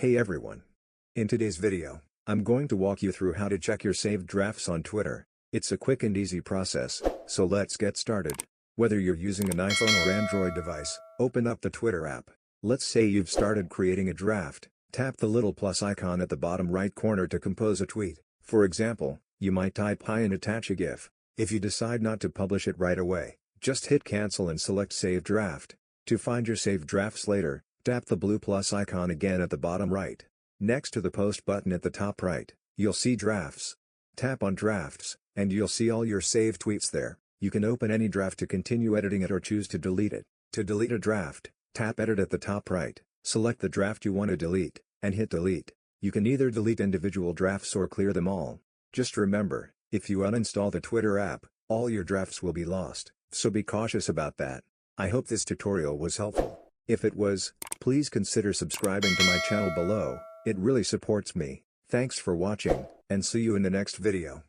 Hey everyone. In today's video, I'm going to walk you through how to check your saved drafts on Twitter. It's a quick and easy process, so let's get started. Whether you're using an iPhone or Android device, open up the Twitter app. Let's say you've started creating a draft, tap the little plus icon at the bottom right corner to compose a tweet. For example, you might type hi and attach a GIF. If you decide not to publish it right away, just hit cancel and select Save Draft. To find your saved drafts later, tap the blue plus icon again at the bottom right. Next to the post button at the top right, you'll see drafts. Tap on drafts, and you'll see all your saved tweets there. You can open any draft to continue editing it or choose to delete it. To delete a draft, tap edit at the top right, select the draft you want to delete, and hit delete. You can either delete individual drafts or clear them all. Just remember, if you uninstall the Twitter app, all your drafts will be lost, so be cautious about that. I hope this tutorial was helpful. If it was, please consider subscribing to my channel below, it really supports me. Thanks for watching, and see you in the next video.